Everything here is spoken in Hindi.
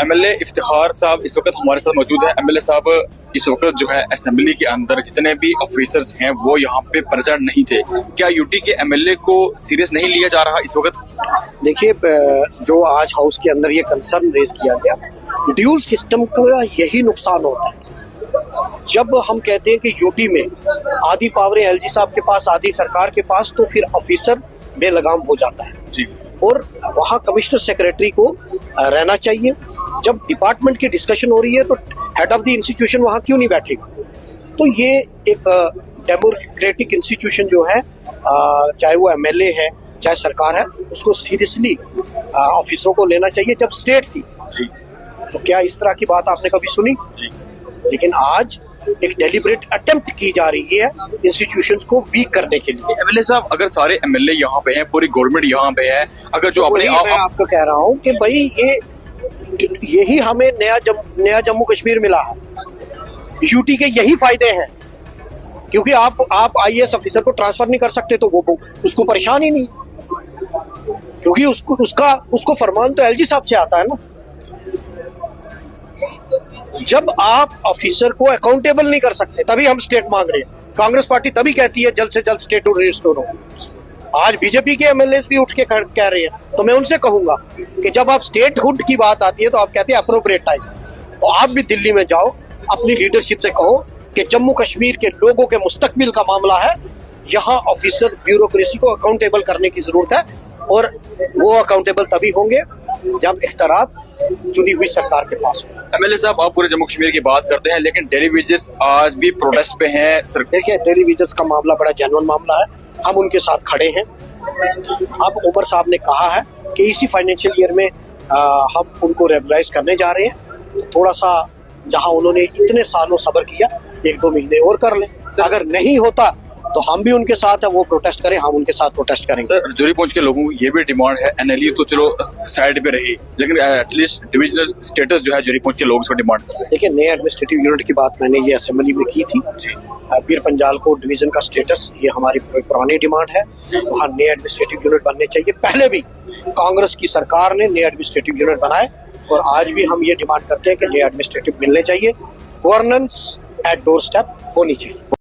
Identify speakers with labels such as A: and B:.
A: एमएलए इफ्तिखार साहब इस वक्त हमारे साथ मौजूद है। एमएलए साहब, इस वक्त जो है असेंबली के अंदर जितने भी ऑफिसर्स हैं वो यहाँ पे प्रेजेंट नहीं थे। क्या यूटी के एमएलए को सीरियस नहीं लिया जा रहा इस वक्त?
B: देखिए, जो आज हाउस के अंदर ये कंसर्न रेज किया गया, ड्यूल सिस्टम का यही नुकसान होता है। जब हम कहते हैं कि यूटी में आधी पावरें एलजी साहब के पास, आधी सरकार के पास, तो फिर ऑफिसर बेलगाम हो जाता है
A: जी। और
B: वहाँ कमिश्नर सेक्रेटरी को रहना चाहिए। जब डिपार्टमेंट की डिस्कशन हो रही है तो हेड ऑफ द इंस्टीट्यूशन वहाँ क्यों नहीं बैठेगा? तो ये एक डेमोक्रेटिक इंस्टीट्यूशन जो है, चाहे वो एमएलए है चाहे सरकार है, उसको सीरियसली ऑफिसरों को लेना चाहिए। जब स्टेट थी
A: जी,
B: तो क्या इस तरह की बात आपने कभी सुनी?
A: जी।
B: लेकिन आज एक डेलिब्रेट अटेम्प्ट की जा रही है इंस्टीट्यूशंस को वीक करने के लिए।
A: एमएलए साहब, अगर सारे एमएलए यहाँ पे हैं, पूरी गवर्नमेंट यहाँ पे है, अगर जो अपने
B: मैं आपको कह रहा हूँ कि भाई यही हमें नया जम्मू कश्मीर मिला है। यूटी के यही फायदे हैं, क्योंकि आप आईएएस ऑफिसर को ट्रांसफर नहीं कर सकते, तो वो उसको परेशान ही नहीं, क्योंकि उसको फरमान तो एलजी साहब से आता है ना। जब आप ऑफिसर को अकाउंटेबल नहीं कर सकते, तभी हम स्टेट मांग रहे हैं। कांग्रेस पार्टी तभी कहती है जल्द से जल्द स्टेट रिस्टोर हो। आज बीजेपी के एमएलए भी उठ के कह रहे हैं, तो मैं उनसे कहूंगा कि जब आप स्टेटहुड की बात आती है तो आप कहते हैं अप्रोप्रिएट टाइम। तो आप भी दिल्ली में जाओ, अपनी लीडरशिप से कहो कि जम्मू कश्मीर के लोगों के मुस्तकबिल का मामला है, यहाँ ऑफिसर ब्यूरोक्रेसी को अकाउंटेबल करने की जरूरत है। और वो अकाउंटेबल तभी होंगे जब इख्तियारात चुनी हुई सरकार के पास हो।
A: एमएलए साहब, आप पूरे जम्मू कश्मीर की बात करते हैं, लेकिन डेली वेजेस आज भी प्रोटेस्ट पे हैं।
B: देखिए, डेली वेजेस का मामला बड़ा जेन्युइन मामला है, हम उनके साथ खड़े हैं। अब उमर साहब ने कहा है कि इसी फाइनेंशियल ईयर में हम उनको रेगुलाइज करने जा रहे हैं। तो थोड़ा सा, जहां उन्होंने इतने सालों सब्र किया, 1-2 महीने और कर लें। अगर नहीं होता तो हम भी उनके साथ है, वो प्रोटेस्ट करें, हम उनके साथ प्रोटेस्ट करेंगे।
A: सर, जोरी पहुंच के लोगों की ये भी डिमांड है, एनएलयू तो चलो साइड पे रही, लेकिन एटलीस्ट डिविजनल स्टेटस जो है जोरी पहुंच के लोगों से डिमांड।
B: देखिए, नए एडमिनिस्ट्रेटिव यूनिट की बात मैंने ये असेंबली में की थी। पीर पंजाल को डिवीजन का स्टेटस, ये हमारी पुरानी डिमांड है। वहाँ नए एडमिनिस्ट्रेटिव यूनिट बनने चाहिए। पहले भी कांग्रेस की सरकार ने नए एडमिनिस्ट्रेटिव यूनिट बनाए, और आज भी हम ये डिमांड करते हैं कि नए एडमिनिस्ट्रेटिव मिलने चाहिए। गवर्नेंस एट डोर स्टेप होनी चाहिए।